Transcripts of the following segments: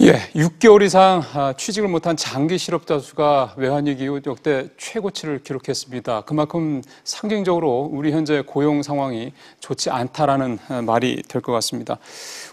예, 6개월 이상 취직을 못한 장기 실업자 수가 외환위기 이후 역대 최고치를 기록했습니다. 그만큼 상징적으로 우리 현재 고용 상황이 좋지 않다라는 말이 될 것 같습니다.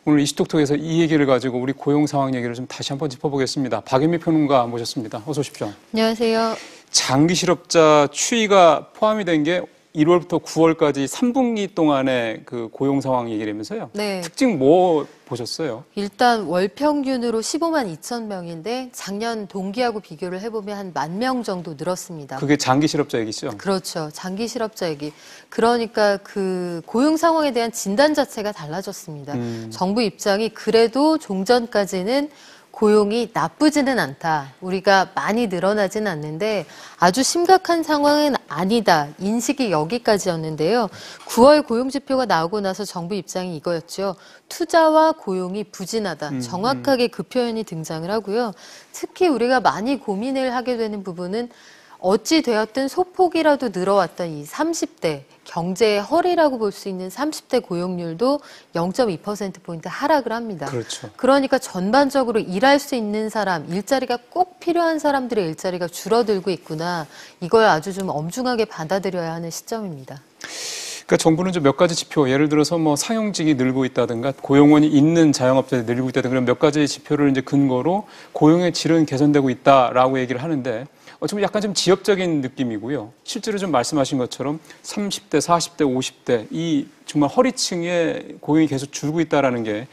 오늘 이슈톡톡에서 이 얘기를 가지고 우리 고용 상황 얘기를 좀 다시 한번 짚어보겠습니다. 박연미 평론가 모셨습니다. 어서 오십시오. 안녕하세요. 장기 실업자 추이가 포함이 된 게 1월부터 9월까지 3분기 동안의 그 고용 상황 얘기라면서요? 네. 특징 뭐 보셨어요? 일단 월 평균으로 15만 2천 명인데 작년 동기하고 비교를 해보면 한 1만 명 정도 늘었습니다. 그게 장기 실업자 얘기죠? 그렇죠. 장기 실업자 얘기. 그러니까 그 고용 상황에 대한 진단 자체가 달라졌습니다. 정부 입장이 그래도 종전까지는 고용이 나쁘지는 않다. 우리가 많이 늘어나지는 않는데 아주 심각한 상황은 아니다. 인식이 여기까지였는데요. 9월 고용지표가 나오고 나서 정부 입장이 이거였죠. 투자와 고용이 부진하다. 정확하게 그 표현이 등장을 하고요. 특히 우리가 많이 고민을 하게 되는 부분은 어찌 되었든 소폭이라도 늘어왔던 이 30대, 경제의 허리라고 볼 수 있는 30대 고용률도 0.2%포인트 하락을 합니다. 그렇죠. 그러니까 전반적으로 일할 수 있는 사람, 일자리가 꼭 필요한 사람들의 일자리가 줄어들고 있구나. 이걸 아주 좀 엄중하게 받아들여야 하는 시점입니다. 그러니까 정부는 좀 몇 가지 지표, 예를 들어서 뭐 상용직이 늘고 있다든가 고용원이 있는 자영업자들이 늘고 있다든가 그런 몇 가지 지표를 이제 근거로 고용의 질은 개선되고 있다라고 얘기를 하는데 어쩌면 약간 좀 지엽적인 느낌이고요. 실제로 좀 말씀하신 것처럼 30대, 40대, 50대 이 정말 허리층에 고용이 계속 줄고 있다라는 게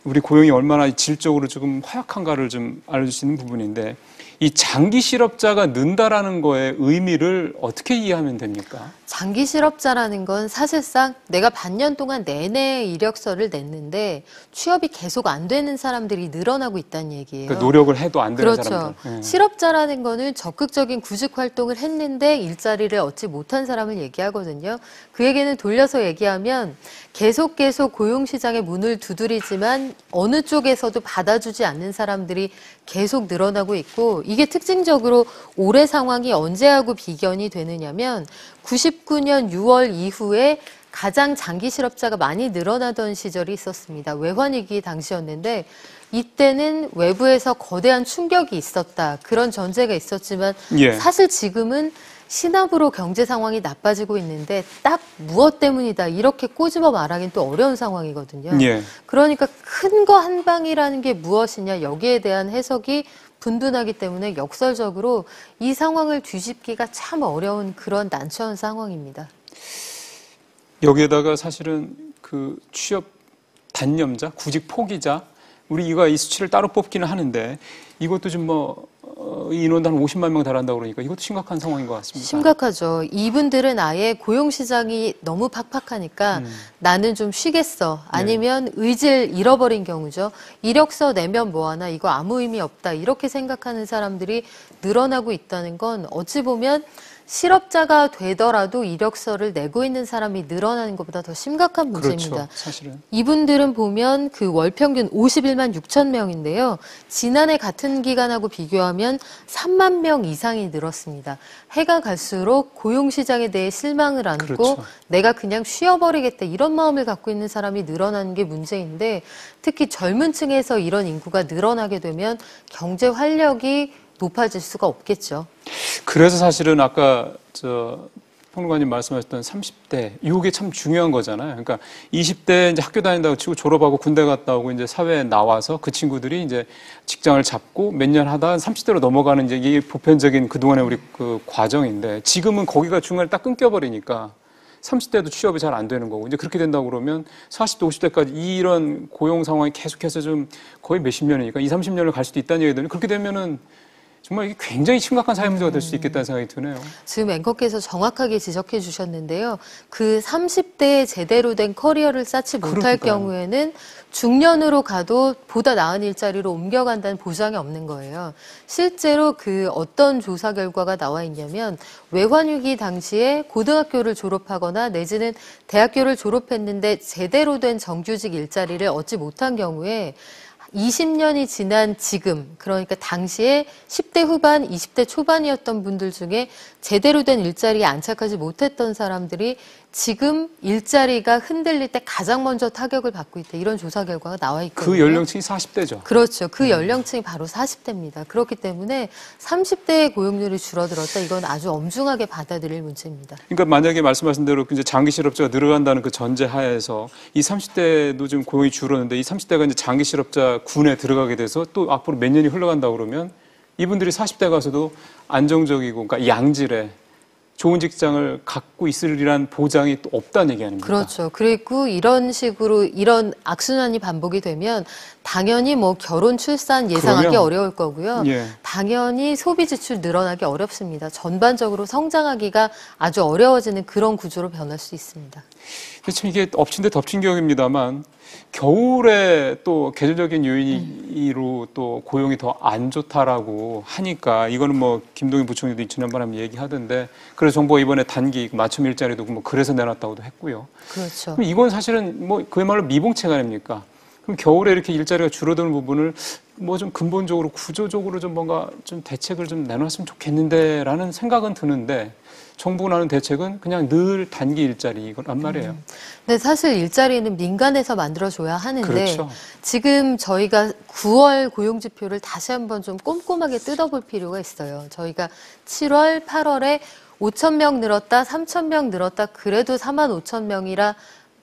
우리 고용이 얼마나 질적으로 조금 허약한가를 좀 알려줄 수 있는 부분인데 이 장기 실업자가 는다라는 거의 의미를 어떻게 이해하면 됩니까? 장기 실업자라는 건 사실상 내가 반년 동안 내내 이력서를 냈는데 취업이 계속 안 되는 사람들이 늘어나고 있다는 얘기예요. 그러니까 노력을 해도 안 되는 그렇죠. 사람들. 실업자라는 거는 적극적인 구직 활동을 했는데 일자리를 얻지 못한 사람을 얘기하거든요. 그 얘기는 돌려서 얘기하면 계속 고용시장의 문을 두드리지만 어느 쪽에서도 받아주지 않는 사람들이 계속 늘어나고 있고 이게 특징적으로 올해 상황이 언제하고 비견이 되느냐면 99년 6월 이후에 가장 장기 실업자가 많이 늘어나던 시절이 있었습니다. 외환위기 당시였는데 이때는 외부에서 거대한 충격이 있었다. 그런 전제가 있었지만 사실 지금은 시나브로 경제 상황이 나빠지고 있는데 딱 무엇 때문이다 이렇게 꼬집어 말하기는 또 어려운 상황이거든요. 그러니까 큰 거 한 방이라는 게 무엇이냐 여기에 대한 해석이 분분하기 때문에 역설적으로 이 상황을 뒤집기가 참 어려운 그런 난처한 상황입니다. 여기에다가 사실은 그 취업 단념자, 구직 포기자 우리가 이 수치를 따로 뽑기는 하는데 이것도 좀 인원도 한 50만 명 달한다고 그러니까 이것도 심각한 상황인 것 같습니다. 심각하죠. 이분들은 아예 고용시장이 너무 팍팍하니까 나는 좀 쉬겠어. 아니면 의지를 잃어버린 경우죠. 이력서 내면 뭐하나 이거 아무 의미 없다. 이렇게 생각하는 사람들이 늘어나고 있다는 건 어찌 보면 실업자가 되더라도 이력서를 내고 있는 사람이 늘어나는 것보다 더 심각한 문제입니다. 그렇죠, 사실은. 이분들은 보면 그 월 평균 51만 6천 명인데요. 지난해 같은 기간하고 비교하면 3만 명 이상이 늘었습니다. 해가 갈수록 고용시장에 대해 실망을 안고 내가 그냥 쉬어버리겠다 이런 마음을 갖고 있는 사람이 늘어나는 게 문제인데 특히 젊은 층에서 이런 인구가 늘어나게 되면 경제 활력이 높아질 수가 없겠죠. 그래서 사실은 아까 평론가님 말씀하셨던 30대 이게 참 중요한 거잖아요. 그러니까 20대 이제 학교 다닌다고 치고 졸업하고 군대 갔다 오고 이제 사회에 나와서 그 친구들이 이제 직장을 잡고 몇 년 하다 30대로 넘어가는 이제 이게 보편적인 그동안의 우리 그 과정인데 지금은 거기가 중간에 딱 끊겨버리니까 30대도 취업이 잘 안 되는 거고 이제 그렇게 된다고 그러면 40대, 50대까지 이런 고용 상황이 계속해서 좀 거의 몇십 년이니까 20, 30년을 갈 수도 있다는 얘기들은 그렇게 되면은 정말 이게 굉장히 심각한 사회 문제가 될 수 있겠다는 생각이 드네요. 지금 앵커께서 정확하게 지적해 주셨는데요. 그 30대에 제대로 된 커리어를 쌓지 못할 경우에는 중년으로 가도 보다 나은 일자리로 옮겨간다는 보장이 없는 거예요. 실제로 그 어떤 조사 결과가 나와 있냐면 외환위기 당시에 고등학교를 졸업하거나 내지는 대학교를 졸업했는데 제대로 된 정규직 일자리를 얻지 못한 경우에 20년이 지난 지금, 그러니까 당시에 10대 후반, 20대 초반이었던 분들 중에 제대로 된 일자리에 안착하지 못했던 사람들이 지금 일자리가 흔들릴 때 가장 먼저 타격을 받고 있다. 이런 조사 결과가 나와 있거든요. 그 연령층이 40대죠. 그렇죠. 그 연령층이 바로 40대입니다. 그렇기 때문에 30대의 고용률이 줄어들었다. 이건 아주 엄중하게 받아들일 문제입니다. 그러니까 만약에 말씀하신 대로 이제 장기 실업자가 늘어간다는 그 전제 하에서 이 30대도 지금 고용이 줄었는데 이 30대가 이제 장기 실업자 군에 들어가게 돼서 또 앞으로 몇 년이 흘러간다 그러면 이분들이 40대 가서도 안정적이고 그러니까 양질의 좋은 직장을 갖고 있으리란 보장이 또 없다는 얘기 아닙니까? 그렇죠. 그리고 이런 식으로 이런 악순환이 반복이 되면 당연히 뭐 결혼, 출산 예상하기 그러면, 어려울 거고요. 예. 당연히 소비 지출 늘어나기 어렵습니다. 전반적으로 성장하기가 아주 어려워지는 그런 구조로 변할 수 있습니다. 참 이게 엎친 데 덮친 격입니다만 겨울에 또 계절적인 요인으로 또 고용이 더 안 좋다라고 하니까 이거는 뭐 김동연 부총리도 지난번에 한번 얘기하던데 그래서 정부가 이번에 단기 맞춤 일자리도 뭐 그래서 내놨다고도 했고요. 그렇죠. 그럼 이건 사실은 뭐 그야말로 미봉책 아닙니까? 그럼 겨울에 이렇게 일자리가 줄어드는 부분을 뭐 좀 근본적으로 구조적으로 좀 뭔가 좀 대책을 좀 내놨으면 좋겠는데라는 생각은 드는데 정부가 하는 대책은 그냥 늘 단기 일자리 이거란 말이에요. 근데 사실 일자리는 민간에서 만들어줘야 하는데 그렇죠. 지금 저희가 9월 고용지표를 다시 한번 좀 꼼꼼하게 뜯어볼 필요가 있어요. 저희가 7월, 8월에 5천 명 늘었다, 3천 명 늘었다, 그래도 4만 5천 명이라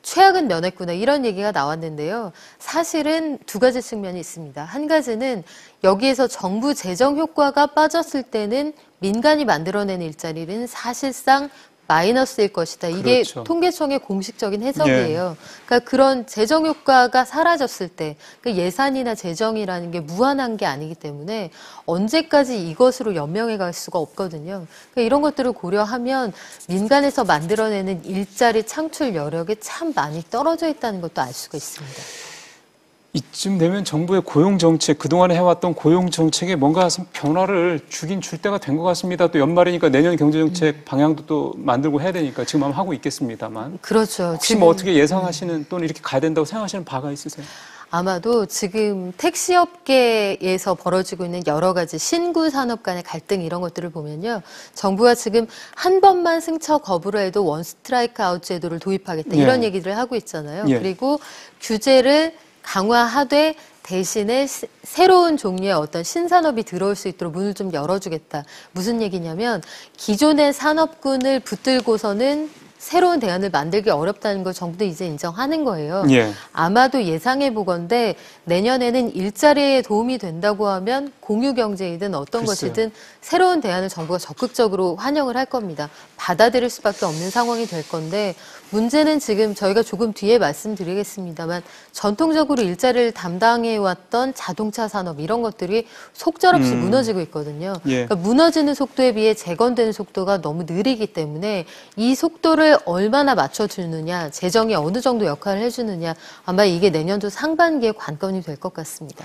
최악은 면했구나 이런 얘기가 나왔는데요. 사실은 두 가지 측면이 있습니다. 한 가지는 여기에서 정부 재정 효과가 빠졌을 때는 민간이 만들어낸 일자리는 사실상 마이너스일 것이다. 이게 그렇죠. 통계청의 공식적인 해석이에요. 그러니까 그런 재정 효과가 사라졌을 때 그 예산이나 재정이라는 게 무한한 게 아니기 때문에 언제까지 이것으로 연명해 갈 수가 없거든요. 그러니까 이런 것들을 고려하면 민간에서 만들어내는 일자리 창출 여력이 참 많이 떨어져 있다는 것도 알 수가 있습니다. 이쯤 되면 정부의 고용정책, 그동안 해왔던 고용정책에 뭔가 변화를 주긴 줄 때가 된 것 같습니다. 또 연말이니까 내년 경제정책 방향도 또 만들고 해야 되니까 지금 아마 하고 있겠습니다만. 그렇죠. 혹시 뭐 어떻게 예상하시는 또는 이렇게 가야 된다고 생각하시는 바가 있으세요? 아마도 지금 택시업계에서 벌어지고 있는 여러 가지 신구 산업 간의 갈등 이런 것들을 보면요. 정부가 지금 한 번만 승차 거부를 해도 원 스트라이크 아웃 제도를 도입하겠다 이런 얘기들을 하고 있잖아요. 그리고 규제를 강화하되 대신에 새로운 종류의 어떤 신산업이 들어올 수 있도록 문을 좀 열어주겠다. 무슨 얘기냐면 기존의 산업군을 붙들고서는 새로운 대안을 만들기 어렵다는 걸 정부도 이제 인정하는 거예요. 아마도 예상해 보건대 내년에는 일자리에 도움이 된다고 하면 공유경제이든 어떤 글쎄요. 것이든 새로운 대안을 정부가 적극적으로 환영을 할 겁니다. 받아들일 수밖에 없는 상황이 될 건데 문제는 지금 저희가 조금 뒤에 말씀드리겠습니다만 전통적으로 일자리를 담당해왔던 자동차 산업 이런 것들이 속절없이 무너지고 있거든요. 그러니까 무너지는 속도에 비해 재건되는 속도가 너무 느리기 때문에 이 속도를 얼마나 맞춰주느냐, 재정이 어느 정도 역할을 해주느냐 아마 이게 내년도 상반기에 관건이 될 것 같습니다.